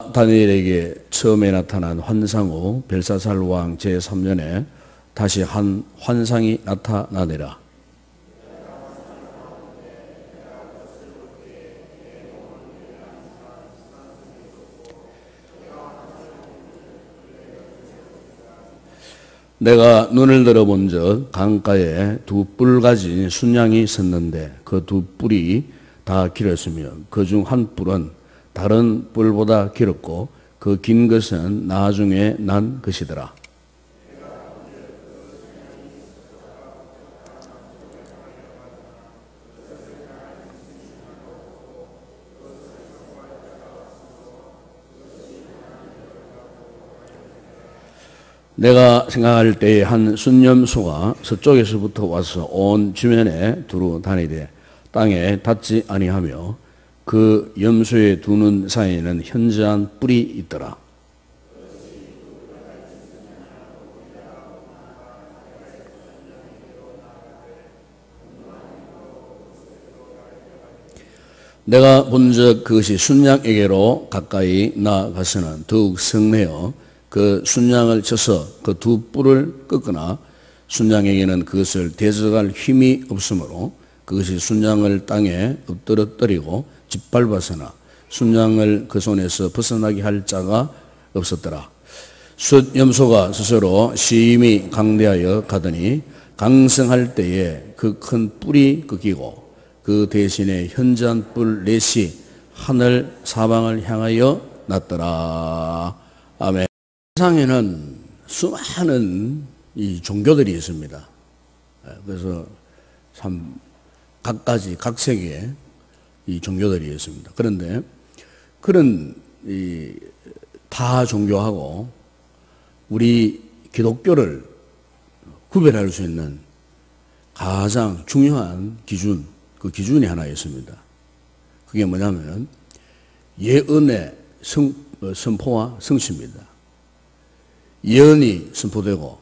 여호와가 다니엘에게 처음에 나타난 환상 후 벨사살 왕 제3년에 다시 한 환상이 나타나니라. 내가 눈을 들어본 적 강가에 두 뿔 가진 순양이 섰는데 그 두 뿔이 다 길었으며 그 중 한 뿔은 다른 뿔보다 길었고 그 긴 것은 나중에 난 것이더라. 내가 생각할 때에 한 순념소가 서쪽에서부터 와서 온 주면에 두루 다니되 땅에 닿지 아니하며 그 염소의 두 눈 사이에는 현저한 뿔이 있더라. 내가 본적 그것이 순양에게로 가까이 나아가서는 더욱 성내어 그 순양을 쳐서 그 두 뿔을 꺾으나 순양에게는 그것을 대적할 힘이 없으므로 그것이 순양을 땅에 엎드러뜨리고 짓밟아서나 순양을 그 손에서 벗어나게 할 자가 없었더라. 숫염소가 스스로 심히 강대하여 가더니 강성할 때에 그 큰 뿔이 꺾이고 그 대신에 현저한 뿔 넷이 하늘 사방을 향하여 났더라. 아멘. 세상에는 수많은 이 종교들이 있습니다. 그래서 참 각가지 각색의 이 종교들이 있습니다. 그런데 그런 이 타 종교하고 우리 기독교를 구별할 수 있는 가장 중요한 기준, 그 기준이 하나 있습니다. 그게 뭐냐면은 예언의 선포와 성취입니다. 예언이 선포되고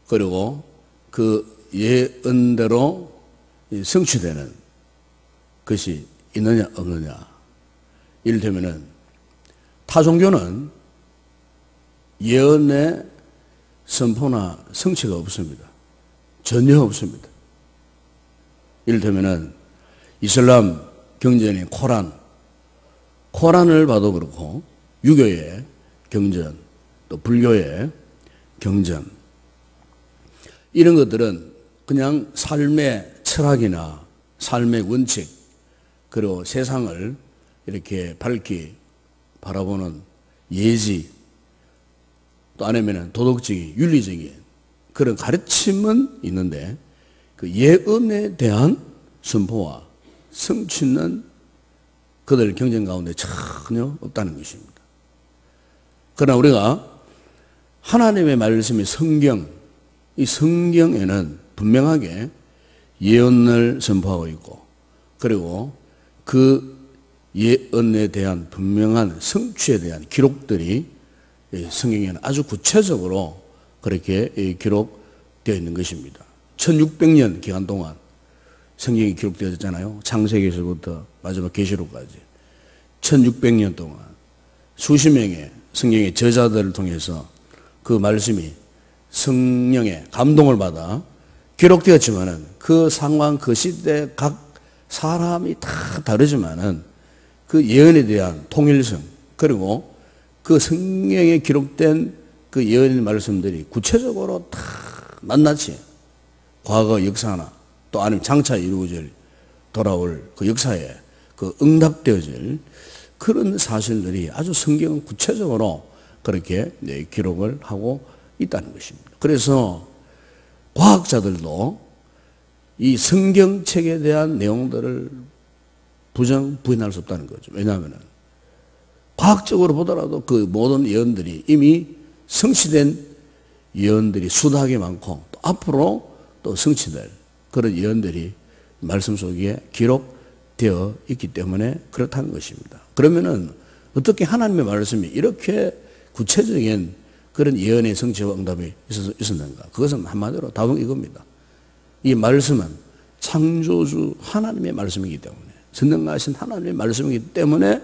그리고 그 예언대로 성취되는 것이 있느냐 없느냐. 이를테면은 타 종교는 예언의 선포나 성취가 없습니다. 전혀 없습니다. 이를테면은 이슬람 경전인 코란을 봐도 그렇고 유교의 경전 또 불교의 경전 이런 것들은 그냥 삶의 철학이나 삶의 원칙 그리고 세상을 이렇게 밝히 바라보는 예지 또 아니면 도덕적인 윤리적인 그런 가르침은 있는데 그 예언에 대한 선포와 성취는 그들 경전 가운데 전혀 없다는 것입니다. 그러나 우리가 하나님의 말씀이 성경, 이 성경에는 분명하게 예언을 선포하고 있고 그리고 그 예언에 대한 분명한 성취에 대한 기록들이 성경에는 아주 구체적으로 그렇게 기록되어 있는 것입니다. 1600년 기간 동안 성경이 기록되어졌잖아요. 창세기에서부터 마지막 계시록까지 1600년 동안 수십 명의 성경의 저자들을 통해서 그 말씀이 성령의 감동을 받아 기록되었지만은 그 상황, 그 시대 각 사람이 다 다르지만은 그 예언에 대한 통일성 그리고 그 성경에 기록된 그 예언의 말씀들이 구체적으로 다 낱낱이 과거 역사나 또 아니면 장차 이루어질 돌아올 그 역사에 그 응답되어질 그런 사실들이 아주 성경은 구체적으로 그렇게 기록을 하고 있다는 것입니다. 그래서 과학자들도 이 성경책에 대한 내용들을 부인할 수 없다는 거죠. 왜냐하면 과학적으로 보더라도 그 모든 예언들이 이미 성취된 예언들이 수다하게 많고 또 앞으로 또 성취될 그런 예언들이 말씀 속에 기록되어 있기 때문에 그렇다는 것입니다. 그러면은 어떻게 하나님의 말씀이 이렇게 구체적인 그런 예언의 성취와 응답이 있었는가? 그것은 한마디로 답은 이겁니다. 이 말씀은 창조주 하나님의 말씀이기 때문에 전능하신 하나님의 말씀이기 때문에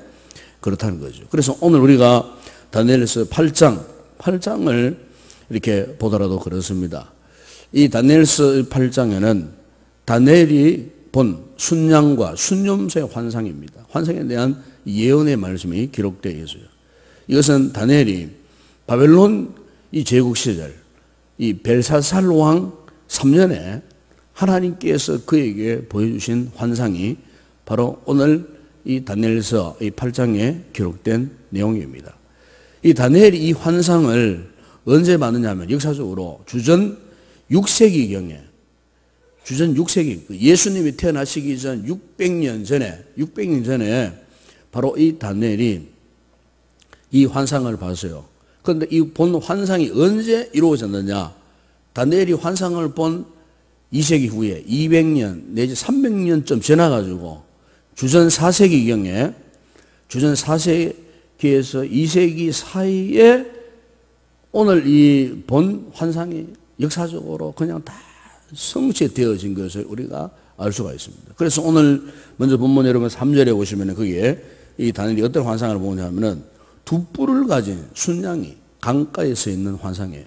그렇다는 거죠. 그래서 오늘 우리가 다니엘서 8장을 이렇게 보더라도 그렇습니다. 이 다니엘서 8장에는 다니엘이 본 순양과 순념소의 환상입니다. 환상에 대한 예언의 말씀이 기록되어 있어요. 이것은 다니엘이 바벨론 이 제국 시절 이 벨사살 왕 3년에 하나님께서 그에게 보여주신 환상이 바로 오늘 이 다니엘서 이 8장에 기록된 내용입니다. 이 다니엘이 이 환상을 언제 받느냐 하면 역사적으로 주전 6세기경에 주전 6세기 예수님이 태어나시기 전 600년 전에 바로 이 다니엘이 이 환상을 봤어요. 그런데 이 본 환상이 언제 이루어졌느냐? 다니엘이 환상을 본 2세기 후에 200년 내지 300년쯤 지나가지고 주전 4세기경에 주전 4세기에서 2세기 사이에 오늘 이 본 환상이 역사적으로 그냥 다 성취되어진 것을 우리가 알 수가 있습니다. 그래서 오늘 먼저 본문 여러분 3절에 보시면 거기에 이 다니엘이 어떤 환상을 보냐 하면은 두 뿔을 가진 순양이 강가에 서 있는 환상이에요.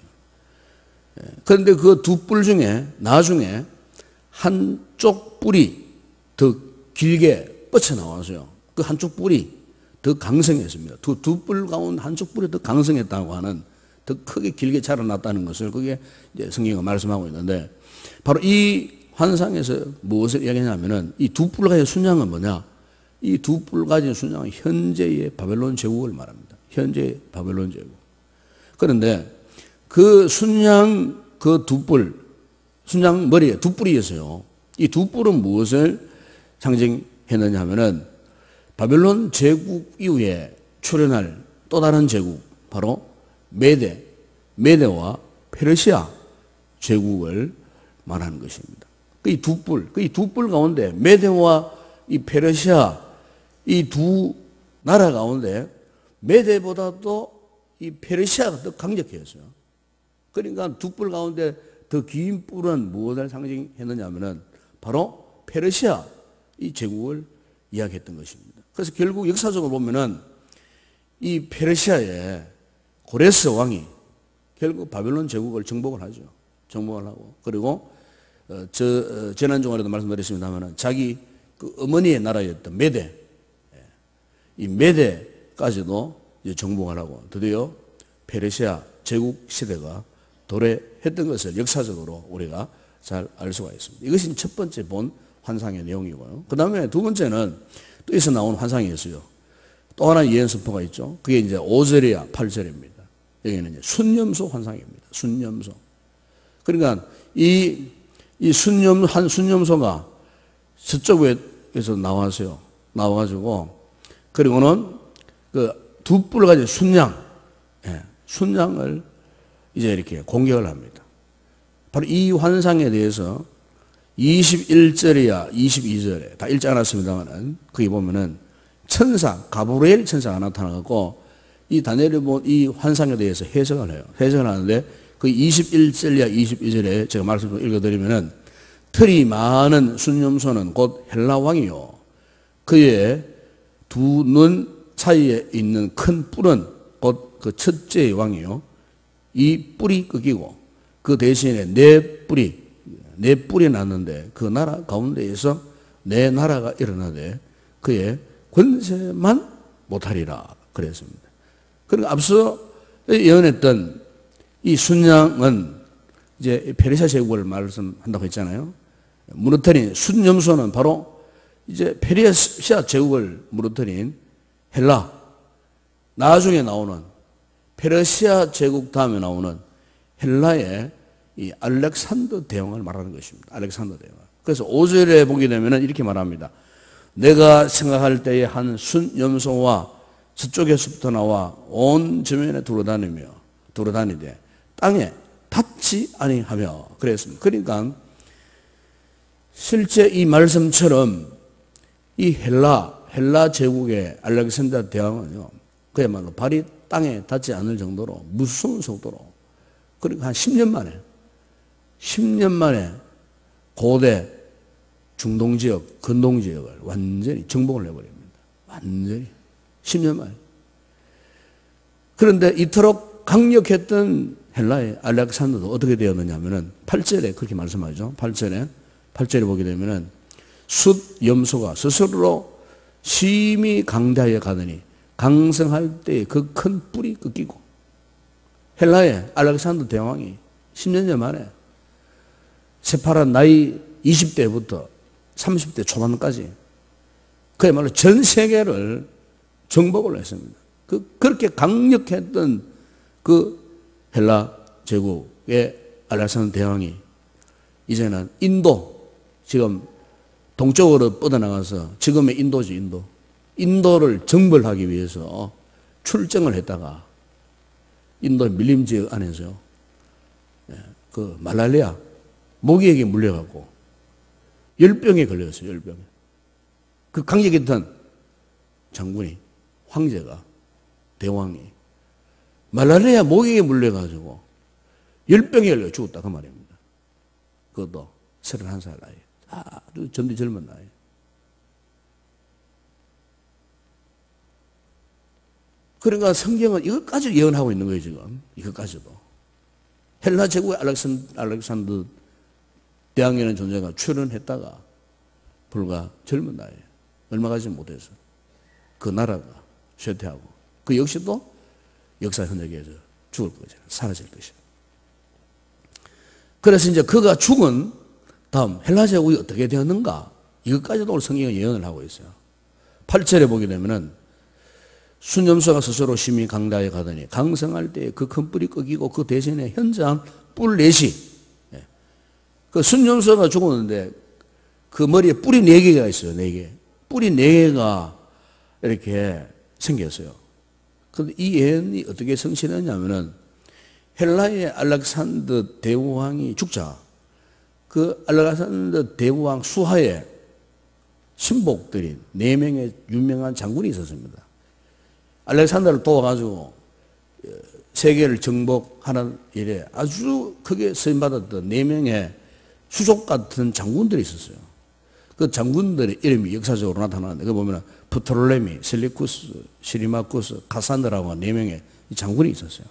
그런데 그 두 뿔 중에 나중에 한쪽 뿔이 더 길게 뻗쳐나와서요. 그 한쪽 뿔이 더 강성했습니다. 두 뿔 가운데 한쪽 뿔이 더 강성했다고 하는 더 크게 길게 자라났다는 것을 그게 이제 성경이 말씀하고 있는데 바로 이 환상에서 무엇을 이야기하냐면은 이 두 뿔 가진 순양은 뭐냐? 이 두 뿔 가진 순양은 현재의 바벨론 제국을 말합니다. 현재의 바벨론 제국. 그런데 그 순양 그 두 뿔, 순양 머리에 두 뿔이 있어요. 이 두 뿔은 무엇을 상징했느냐 하면은 바벨론 제국 이후에 출현할 또 다른 제국, 바로 메대와 페르시아 제국을 말하는 것입니다. 이 두 뿔 가운데 메대와 이 페르시아 이 두 나라 가운데 메대보다도 이 페르시아가 더 강력했어요. 그러니까 두 뿔 가운데 더 긴 뿔은 무엇을 상징했느냐 하면은 바로 페르시아 이 제국을 이야기했던 것입니다. 그래서 결국 역사적으로 보면은 이 페르시아의 고레스 왕이 결국 바벨론 제국을 정복을 하죠. 정복을 하고 그리고 지난 주간에도 말씀드렸습니다만은 자기 그 어머니의 나라였던 메대, 이 메대까지도 이제 정복을 하고 드디어 페르시아 제국 시대가 도래했던 것을 역사적으로 우리가 잘 알 수가 있습니다. 이것이 첫 번째 본 환상의 내용이고요. 그 다음에 두 번째는 또 에서 나온 환상이 있어요. 또 하나 예언 선포가 있죠. 그게 이제 5절이야 8절입니다. 여기는 이제 순념소 환상입니다. 순념소. 그러니까 이 순념소가 저쪽에서 나왔어요. 나와가지고 그리고는 그 두 뿔을 가진 순양을 이제 이렇게 공격을 합니다. 바로 이 환상에 대해서 21절이야 22절에 다 읽지 않았습니다만은 거기 보면은 천사 가브리엘 천사가 나타나고 이 다니엘이 본 이 환상에 대해서 해석을 해요. 해석을 하는데 그 21절이야 22절에 제가 말씀 좀 읽어드리면은 털이 많은 순념소는 곧 헬라 왕이요 그의 두 눈 사이에 있는 큰 뿔은 곧 그 첫째의 왕이요 이 뿔이 꺾이고 그 대신에 네 뿔이 났는데 그 나라 가운데에서 네 나라가 일어나되 그의 권세만 못하리라 그랬습니다. 그리고 앞서 예언했던 이 순양은 이제 페르시아 제국을 말씀한다고 했잖아요. 무너뜨린 순념소는 바로 이제 페르시아 제국을 무너뜨린 헬라, 나중에 나오는 페르시아 제국 다음에 나오는 헬라의 이 알렉산더 대왕을 말하는 것입니다. 알렉산더 대왕. 그래서 5절에 보게 되면 이렇게 말합니다. 내가 생각할 때에 한 순염소와 저쪽에서부터 나와 온 저면에 돌아다니되 땅에 닿지 아니하며 그랬습니다. 그러니까 실제 이 말씀처럼 이 헬라 제국의 알렉산더 대왕은요, 그야말로 발이 땅에 닿지 않을 정도로 무서운 속도로, 그러니까 한 10년 만에 고대 중동 지역, 근동 지역을 완전히 정복을 해버립니다. 완전히. 10년 만에. 그런데 이토록 강력했던 헬라의 알렉산더도 어떻게 되었느냐 하면은 8절에 그렇게 말씀하죠. 8절에 보게 되면은 숫 염소가 스스로 심히 강대하여 가더니 강성할 때 그 큰 뿔이 꺾이고, 헬라의 알렉산더 대왕이 10년여 만에 새파란 나이 20대부터 30대 초반까지 그야말로 전 세계를 정복을 했습니다. 그렇게 강력했던 그 헬라 제국의 알렉산더 대왕이 이제는 인도, 지금 동쪽으로 뻗어나가서 지금의 인도죠, 인도. 인도를 정벌하기 위해서 출정을 했다가 인도 밀림 지역 안에서요, 그 말랄리아 모기에게 물려갖고 열병에 걸렸어요, 열병에. 그 강력했던 장군이, 황제가, 대왕이 말랄리아 모기에 물려가지고 열병에 걸려 죽었다 그 말입니다. 그것도 31살 나이. 아주 전디 젊은 나이. 그러니까 성경은 이것까지 예언하고 있는 거예요, 지금. 이것까지도. 헬라 제국의 알렉산더 대왕이라는 존재가 출현했다가 불과 젊은 나이에 얼마 가지 못해서 그 나라가 쇠퇴하고 그 역시도 역사 흔적에서 죽을 거잖아요. 사라질 것이야. 그래서 이제 그가 죽은 다음 헬라 제국이 어떻게 되었는가? 이것까지도 오늘 성경은 예언을 하고 있어요. 8절에 보게 되면은 순염소가 스스로 심히 강다에 가더니 강성할 때 그 큰 뿔이 꺾이고 그 대신에 현저한 뿔넷이, 그 순염소가 죽었는데 그 머리에 뿔이 4개가 있어요. 4개. 뿔이 4개가 이렇게 생겼어요. 그런데 이 예언이 어떻게 성취되냐면은 헬라의 알렉산더 대왕이 죽자 그 알렉산더 대왕 수하에 신복들인 4명의 유명한 장군이 있었습니다. 알렉산더를 도와가지고 세계를 정복하는 일에 아주 크게 쓰임받았던 4명의 수족 같은 장군들이 있었어요. 그 장군들의 이름이 역사적으로 나타나는데, 그 보면 프톨레미, 셀리쿠스, 시리마쿠스, 카산드라고 하는 4명의 장군이 있었어요.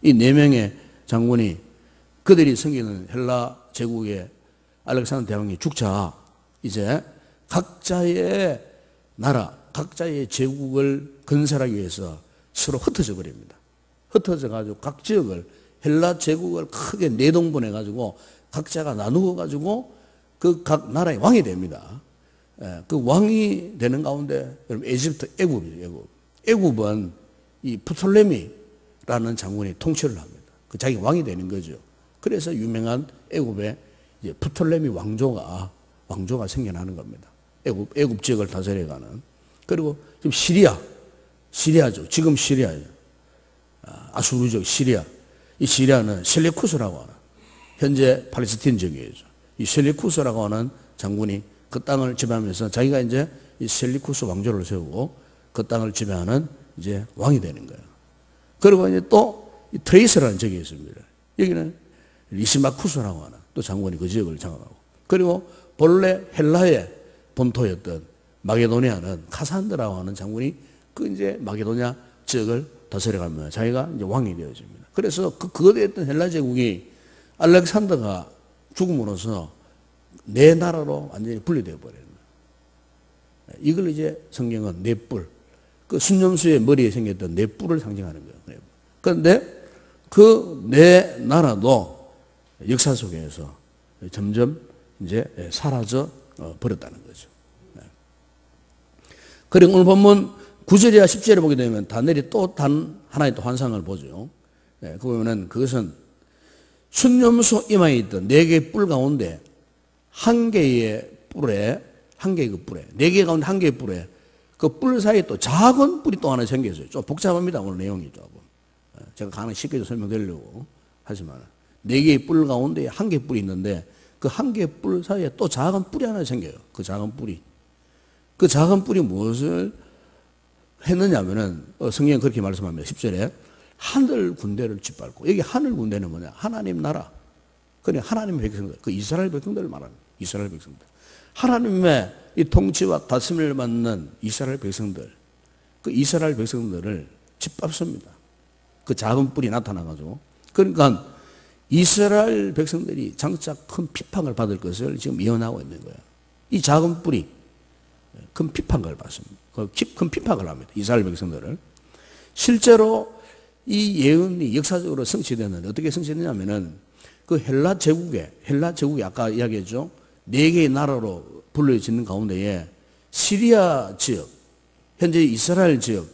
이 4명의 장군이, 그들이 섬기는 헬라 제국의 알렉산더 대왕이 죽자 이제 각자의 나라, 각자의 제국을 건설하기 위해서 서로 흩어져 버립니다. 흩어져 가지고 각 지역을, 헬라 제국을 크게 4동분해 가지고 각자가 나누어 가지고 그 각 나라의 왕이 됩니다. 그 왕이 되는 가운데 여러분 에집트 애굽이죠. 애굽은 이 프톨레미라는 장군이 통치를 합니다. 그 자기 왕이 되는 거죠. 그래서 유명한 애굽의 프톨레미 왕조가 생겨나는 겁니다. 애굽 지역을 다스려가는. 그리고 지금 시리아죠. 지금 시리아예요. 아수르족 시리아. 이 시리아는 셀레쿠스라고 하는, 현재 팔레스틴 지역이죠. 이 셀레쿠스라고 하는 장군이 그 땅을 지배하면서 자기가 이제 이 셀레쿠스 왕조를 세우고 그 땅을 지배하는 이제 왕이 되는 거예요. 그리고 이제 또 트레이스라는 지역이 있습니다. 여기는 리시마쿠스라고 하는 또 장군이 그 지역을 장악하고, 그리고 본래 헬라의 본토였던 마게도니아는 카산드라고 하는 장군이 그 이제 마게도니아 지역을 다스려가면 자기가 이제 왕이 되어집니다. 그래서 그 거대했던 헬라 제국이 알렉산더가 죽음으로써 4나라로 완전히 분리되어 버려요. 이걸 이제 성경은 4뿔, 그 순념수의 머리에 생겼던 4뿔을 상징하는 거예요. 그런데 그 4나라도 역사 속에서 점점 이제 사라져 버렸다는 거죠. 그리고 오늘 본문 9절이나 10절에 보게 되면 다니엘이 또 단 하나의 또 환상을 보죠. 그 보면은 그것은 순념소 이마에 있던 4개의 뿔 가운데 1개의 뿔에, 1개의 그 뿔에, 4개 가운데 1개의 뿔에 그 뿔 사이에 또 작은 뿔이 또 하나 생겼어요. 좀 복잡합니다. 오늘 내용이 조금. 제가 가능한 쉽게 좀 설명드리려고 하지만 4개의 뿔 가운데 1개의 뿔이 있는데 그 1개의 뿔 사이에 또 작은 뿔이 하나 생겨요. 그 작은 뿔이. 그 작은 뿔이 무엇을 했느냐면은 성경은 그렇게 말씀합니다. 10절에 하늘 군대를 짓밟고, 여기 하늘 군대는 뭐냐? 하나님 나라. 그러니까 하나님의 백성들, 그 이스라엘 백성들을 말합니다. 이스라엘 백성들. 하나님의 이 통치와 다스림을 받는 이스라엘 백성들. 그 이스라엘 백성들을 짓밟습니다. 그 작은 뿔이 나타나가지고. 그러니까 이스라엘 백성들이 장차 큰 비판을 받을 것을 지금 예언하고 있는 거예요. 이 작은 뿔이 큰 비판을 받습니다. 큰 비판을 합니다. 이스라엘 백성들을. 실제로 이 예언이 역사적으로 성취되는데 어떻게 성취되냐면은 그 헬라 제국이 아까 이야기했죠. 4개의 나라로 불려지는 가운데에 시리아 지역, 현재 이스라엘 지역,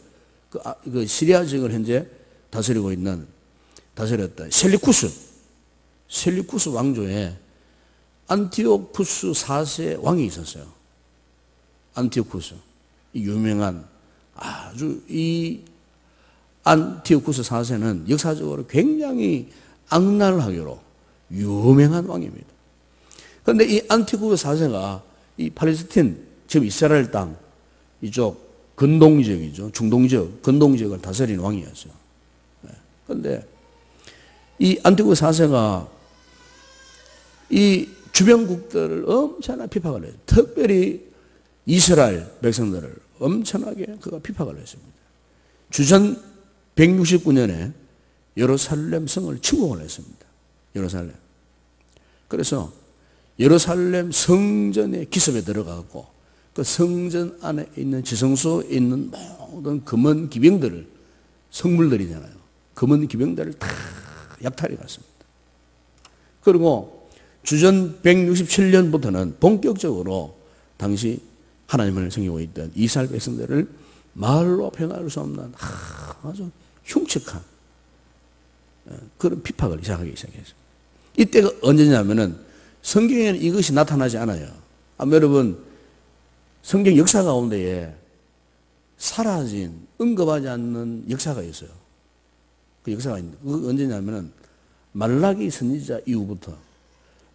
그 시리아 지역을 현재 다스렸던 셀리쿠스 왕조에 안티오쿠스 4세 왕이 있었어요. 안티오쿠스. 유명한 아주 이 안티오쿠스 4세는 역사적으로 굉장히 악랄하기로 유명한 왕입니다. 그런데 이 안티오쿠스 4세가 이 팔레스틴, 지금 이스라엘 땅 이쪽 근동 지역이죠. 중동 지역, 근동 지역을 다스린 왕이었어요. 그런데 이 안티오쿠스 4세가 이 주변국들을 엄청나게 비판을 해요. 특별히 이스라엘 백성들을 엄청나게 그가 비판을 했습니다. 주전 169년에 예루살렘 성을 침공을 했습니다. 예루살렘. 그래서 예루살렘 성전의 기습에 들어가고 그 성전 안에 있는 지성소에 있는 모든 금은 기병들을, 성물들이잖아요. 금은 기병들을 다 약탈해 갔습니다. 그리고 주전 167년부터는 본격적으로 당시 하나님을 섬기고 있던 이스라엘 백성들을 말로 표현할 수 없는 아주 흉측한 그런 핍박을 시작하기 시작했습니다. 이때가 언제냐면은 성경에는 이것이 나타나지 않아요. 여러분 성경 역사 가운데에 사라진, 언급하지 않는 역사가 있어요. 그 역사가 있는데 그거 언제냐면은 말라기 선지자 이후부터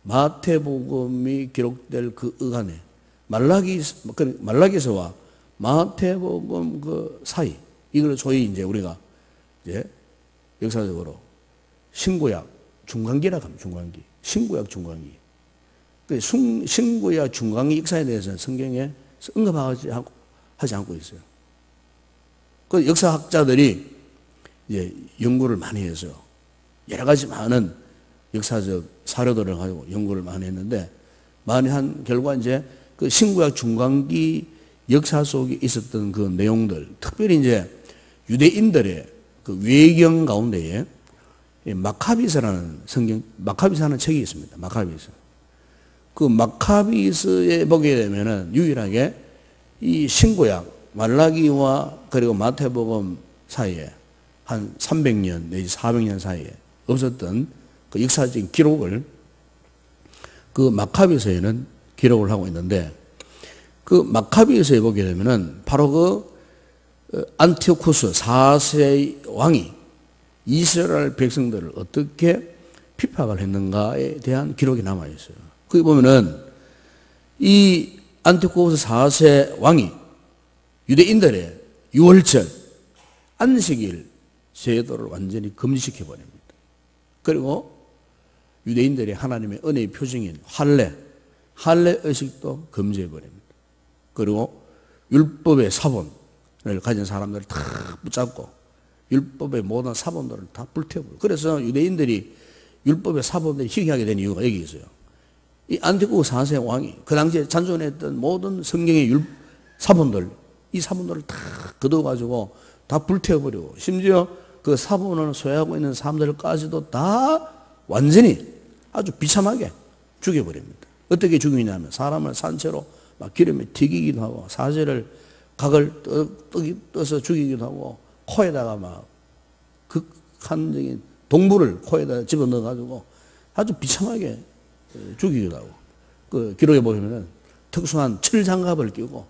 마태복음이 기록될 그 어간에 말라기서와 마태복음 그 사이, 이걸 소위 이제 우리가 이제 역사적으로 신구약 중간기라고 합니다. 중간기. 신구약 중간기. 신구약 중간기 역사에 대해서는 성경에 언급하지 않고 있어요. 그 역사학자들이 이제 연구를 많이 해서 여러 가지 많은 역사적 사료들을 가지고 연구를 많이 했는데 많이 한 결과 이제 그 신구약 중간기 역사 속에 있었던 그 내용들, 특별히 이제 유대인들의 그 외경 가운데에 마카비서라는 마카비서라는 책이 있습니다. 마카비서. 그 마카비서에 보게 되면은 유일하게 이 신구약 말라기와 그리고 마태복음 사이에 한 300년 내지 400년 사이에 없었던 그 역사적인 기록을 그 마카비서에는 기록을 하고 있는데 그 마카비서에 보게 되면은 바로 그 안티오쿠스 4세 왕이 이스라엘 백성들을 어떻게 핍박을 했는가에 대한 기록이 남아 있어요. 거기 보면은 이 안티오쿠스 4세 왕이 유대인들의 유월절 안식일 제도를 완전히 금지시켜 버립니다. 그리고 유대인들의 하나님의 은혜의 표징인 할례 의식도 금지해 버립니다. 그리고 율법의 사본을 가진 사람들을 다 붙잡고 율법의 모든 사본들을 다 불태워버려요. 그래서 유대인들이 율법의 사본들이 희귀하게 된 이유가 여기 있어요. 이 안티오쿠스 4세 왕이 그 당시에 잔존했던 모든 성경의 사본들, 이 사본들을 다 거둬가지고 다 불태워버리고 심지어 그 사본을 소유하고 있는 사람들까지도 다 완전히 아주 비참하게 죽여버립니다. 어떻게 죽이냐면 사람을 산채로 막 기름에 튀기기도 하고 사제를 각을 떠서 죽이기도 하고 코에다가 막 극한적인 동물을 코에다 집어넣어가지고 아주 비참하게 죽이기도 하고 그 기록에 보면은 특수한 철장갑을 끼고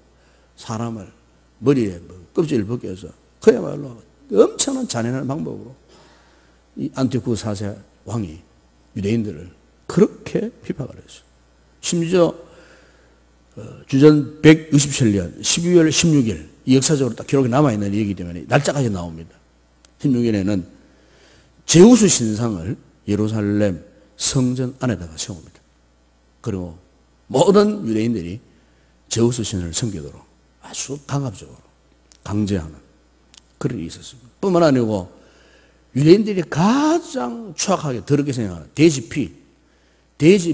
사람을 머리에 껍질을 벗겨서 그야말로 엄청난 잔인한 방법으로 이 안티오쿠스 4세 왕이 유대인들을 그렇게 핍박을 했어요. 심지어 주전 167년 12월 16일 이 역사적으로 딱 기록이 남아있는 얘기이기 때문에 날짜까지 나옵니다. 16일에는 제우스 신상을 예루살렘 성전 안에다가 세웁니다. 그리고 모든 유대인들이 제우스 신을 섬기도록 아주 강압적으로 강제하는 그런 일이 있었습니다. 뿐만 아니고 유대인들이 가장 추악하게 더럽게 생각하는 돼지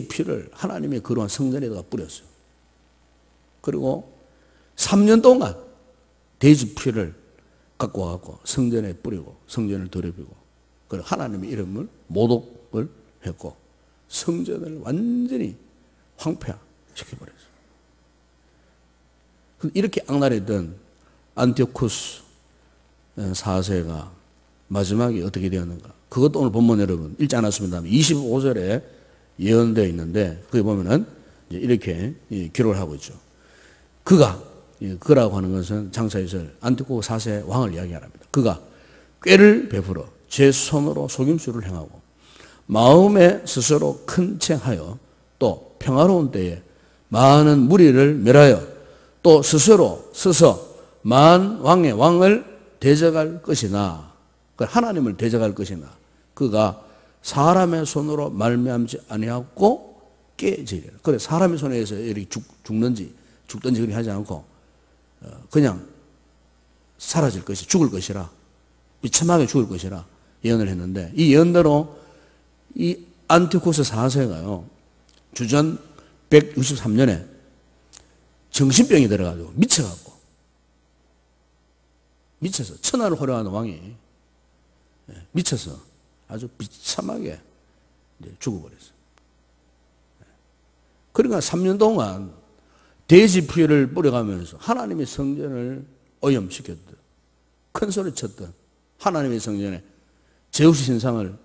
피를 하나님의 거룩한 성전에다가 뿌렸어요. 그리고 3년 동안 돼지 피를 갖고 와갖고 성전에 뿌리고 성전을 더럽히고 그리고 하나님의 이름을 모독을 했고 성전을 완전히 황폐화시켜버렸어요. 이렇게 악랄했던 안티오쿠스 4세가 마지막에 어떻게 되었는가? 그것도 오늘 본문 여러분 읽지 않았습니다만 25절에 예언되어 있는데 거기 보면은 이렇게 기록을 하고 있죠. 그라고 하는 것은 장사이설 안티오쿠스 4세 왕을 이야기합니다. 그가 꾀를 베풀어 제 손으로 속임수를 행하고 마음에 스스로 큰 쟁하여 또 평화로운 때에 많은 무리를 멸하여 또 스스로 서서 만 왕의 왕을 대적할 것이나 하나님을 대적할 것이나 그가 사람의 손으로 말미암지 아니하고 깨지리라. 그래 사람의 손에 의해서 이렇게 죽든지 그렇게 하지 않고 그냥 사라질 것이 죽을 것이라 비참하게 죽을 것이라 예언을 했는데 이 예언대로 이 안티오쿠스 4세가요 주전 163년에 정신병이 들어가지고 미쳐서 천하를 호령하는 왕이 미쳐서 아주 비참하게 죽어버렸어요. 그러니까 3년 동안 돼지 피를 뿌려가면서 하나님의 성전을 오염시켰던 큰 소리 쳤던 하나님의 성전에 제우스 신상을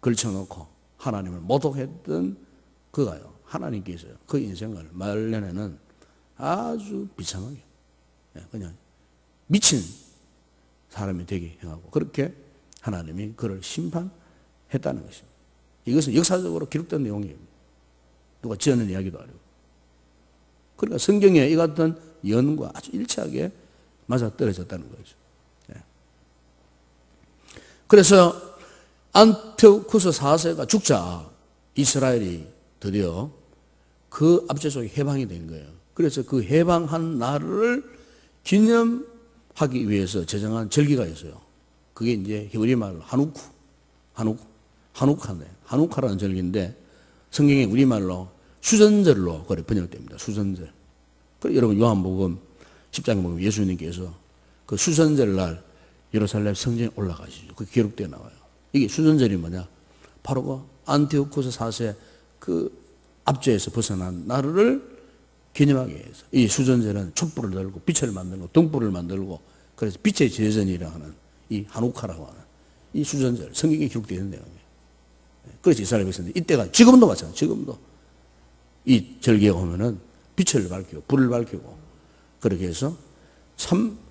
걸쳐놓고 하나님을 모독했던 그가요 하나님께서요 그 인생을 말년에는 아주 비참하게 그냥 미친 사람이 되게 행하고 그렇게 하나님이 그를 심판했다는 것입니다. 이것은 역사적으로 기록된 내용이에요. 누가 지어낸 이야기도 아니고. 그러니까 성경에 이 같은 예언과 아주 일치하게 맞아떨어졌다는 거죠. 그래서 안티오쿠스 4세가 죽자 이스라엘이 드디어 그 압제적인 해방이 된 거예요. 그래서 그 해방한 날을 기념하기 위해서 제정한 절기가 있어요. 그게 이제 히브리 말로 하누카네. 하누카라는 절기인데 성경에 우리말로 수전절로 그래 번역됩니다. 수전절. 그래 여러분 요한복음 10장에 보면 예수님께서 그 수전절 날 예루살렘 성전에 올라가시죠. 그게 기록되어 나와요. 이게 수전절이 뭐냐? 바로 그 안티오쿠스 4세 그 압제에서 벗어난 날을 기념하기 위해서 이 수전절은 촛불을 들고 빛을 만들고 등불을 만들고 그래서 빛의 제전이라 하는 이 하누카라고 하는 이 수전절 성경에 기록되어 있는 내용이에요. 그래서 이스라엘 백성들이 이때가 지금도 마찬가지예요. 지금도 이 절기에 오면은 빛을 밝히고 불을 밝히고 그렇게 해서 참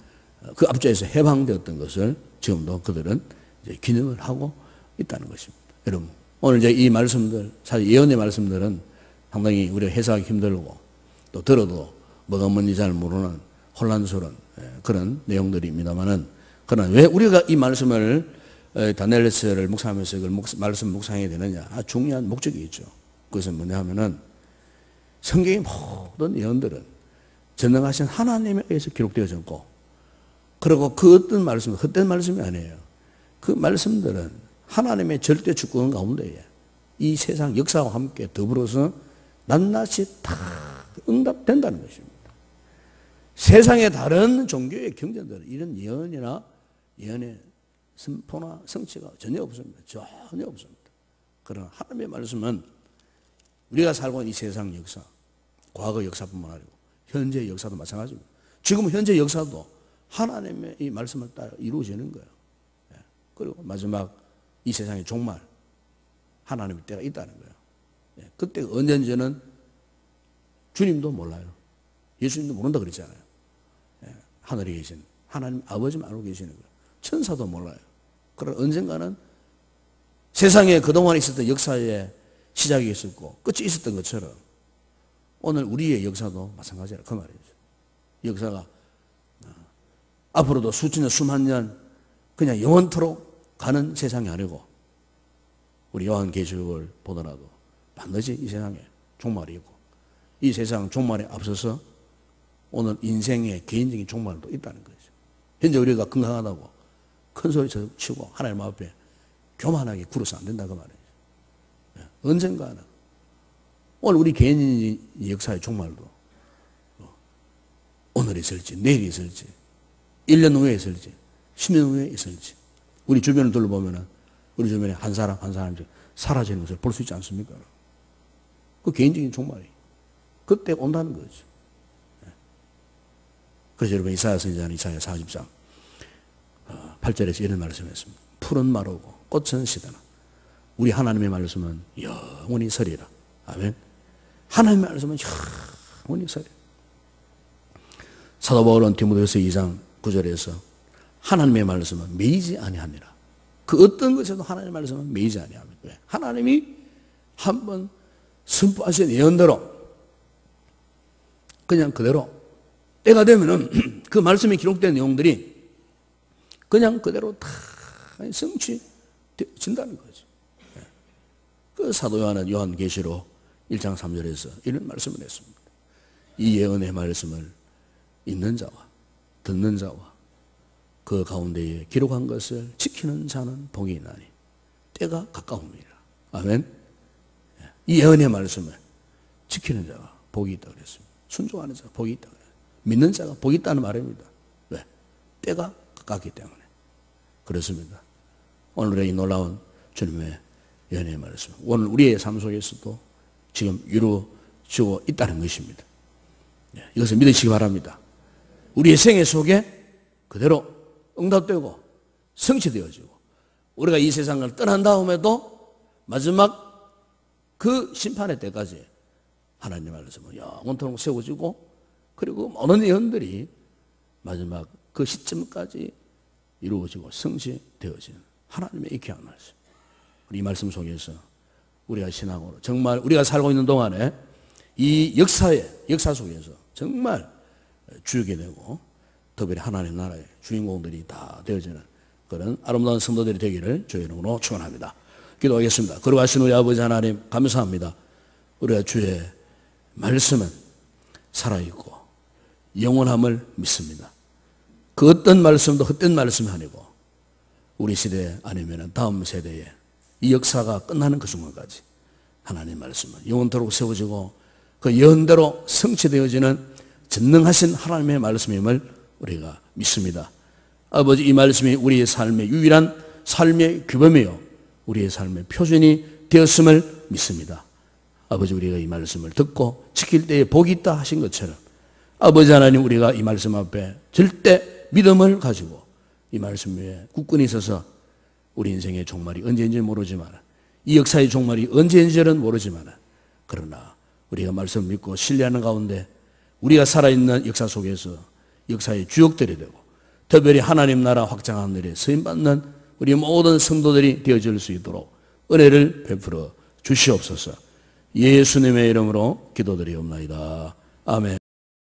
그 압제에서 해방되었던 것을 지금도 그들은 이제 기념을 하고 있다는 것입니다. 여러분 오늘 이제 이 말씀들 사실 예언의 말씀들은 상당히 우리가 해석하기 힘들고 또 들어도 뭐가 뭔지 잘 모르는 혼란스러운 그런 내용들입니다만은 그러나 왜 우리가 이 말씀을 다니엘서를 묵상하면서 그 말씀 묵상해야 되느냐? 중요한 목적이 있죠. 그것은 뭐냐 하면은 성경의 모든 예언들은 전능하신 하나님에 의해서 기록되어졌고 그리고 그 어떤 말씀은 헛된 말씀이 아니에요. 그 말씀들은 하나님의 절대 주권 가운데에 이 세상 역사와 함께 더불어서 낱낱이 다 응답된다는 것입니다. 세상의 다른 종교의 경전들은 이런 예언이나 예언의 선포나 성취가 전혀 없습니다. 전혀 없습니다. 그러나 하나님의 말씀은 우리가 살고 있는 이 세상 역사, 과거 역사뿐만 아니고 현재 역사도 마찬가지입니다. 지금 현재 역사도 하나님의 이 말씀을 따라 이루어지는 거예요. 그리고 마지막 이 세상의 종말, 하나님의 때가 있다는 거예요. 그때가 언젠지는 주님도 몰라요. 예수님도 모른다 그랬잖아요. 하늘에 계신 하나님 아버지만 알고 계시는 거예요. 천사도 몰라요. 그러나 언젠가는 세상에 그동안 있었던 역사의 시작이 있었고 끝이 있었던 것처럼 오늘 우리의 역사도 마찬가지라 그 말이죠. 역사가 앞으로도 수천 년, 수만 년 그냥 영원토록 가는 세상이 아니고 우리 요한계시록을 보더라도 반드시 이 세상에 종말이 있고 이 세상 종말에 앞서서 오늘 인생의 개인적인 종말도 있다는 거죠. 현재 우리가 건강하다고 큰 소리 치고 하나님 앞에 교만하게 굴어서 안 된다 그 말이에요. 언젠가는 오늘 우리 개인 역사의 종말도 오늘 있을지 내일 있을지 1년 후에 있을지 10년 후에 있을지 우리 주변을 둘러보면 우리 주변에 한 사람 한 사람씩 사라지는 것을 볼 수 있지 않습니까? 그 개인적인 종말이 그때 온다는 거죠. 그래서 여러분 이사야 선지자는 이사야 40장 8절에서 이런 말씀을 했습니다. 푸른 마르고 꽃은 시드나 우리 하나님의 말씀은 영원히 서리라. 아멘. 하나님의 말씀은 영원히 서리라. 사도 바울은 디모데후서 2장 9절에서 하나님의 말씀은 매이지 아니하니라. 그 어떤 것에도 하나님의 말씀은 매이지 아니합니다. 왜? 하나님이 한번 선포하신 예언대로 그냥 그대로 때가 되면은 그 말씀에 기록된 내용들이 그냥 그대로 다 성취진다는 거죠. 그 사도 요한은 요한계시록 1장 3절에서 이런 말씀을 했습니다. 이 예언의 말씀을 읽는 자와 듣는 자와 그 가운데에 기록한 것을 지키는 자는 복이 있나니 때가 가까움이라. 아멘. 이 예언의 말씀을 지키는 자가 복이 있다고 그랬습니다. 순종하는 자가 복이 있다고 그랬습니다. 믿는 자가 복이 있다는 말입니다. 왜? 때가 가깝기 때문에. 그렇습니다. 오늘의 이 놀라운 주님의 예언의 말씀 오늘 우리의 삶 속에서도 지금 이루어지고 있다는 것입니다. 이것을 믿으시기 바랍니다. 우리의 생애 속에 그대로 응답되고 성취되어지고 우리가 이 세상을 떠난 다음에도 마지막 그 심판의 때까지 하나님의 말씀은 영원토록 세워지고 그리고 모든 예언들이 마지막 그 시점까지 이루어지고 성취되어지는 하나님의 이 귀한 말씀. 우리 이 말씀 속에서 우리가 신앙으로 정말 우리가 살고 있는 동안에 이 역사 속에서 정말 주역이 되고 특별히 하나님 나라의 주인공들이 다 되어지는 그런 아름다운 성도들이 되기를 주의 이름으로 축원합니다. 기도하겠습니다. 거룩하신 우리 아버지 하나님 감사합니다. 우리가 주의 말씀은 살아있고 영원함을 믿습니다. 그 어떤 말씀도 헛된 말씀이 아니고 우리 시대 아니면 다음 세대에 이 역사가 끝나는 그 순간까지 하나님의 말씀은 영원토록 세워지고 그 예언대로 성취되어지는 전능하신 하나님의 말씀임을 우리가 믿습니다. 아버지 이 말씀이 우리의 삶의 유일한 삶의 규범이요 우리의 삶의 표준이 되었음을 믿습니다. 아버지 우리가 이 말씀을 듣고 지킬 때에 복이 있다 하신 것처럼 아버지 하나님 우리가 이 말씀 앞에 절대 믿음을 가지고 이 말씀 위에 굳건히 서서 우리 인생의 종말이 언제인지 모르지만 이 역사의 종말이 언제인지는 모르지만 그러나 우리가 말씀을 믿고 신뢰하는 가운데 우리가 살아있는 역사 속에서 역사의 주역들이 되고 특별히 하나님 나라 확장하는 일에 쓰임받는 우리 모든 성도들이 되어질 수 있도록 은혜를 베풀어 주시옵소서. 예수님의 이름으로 기도드리옵나이다. 아멘.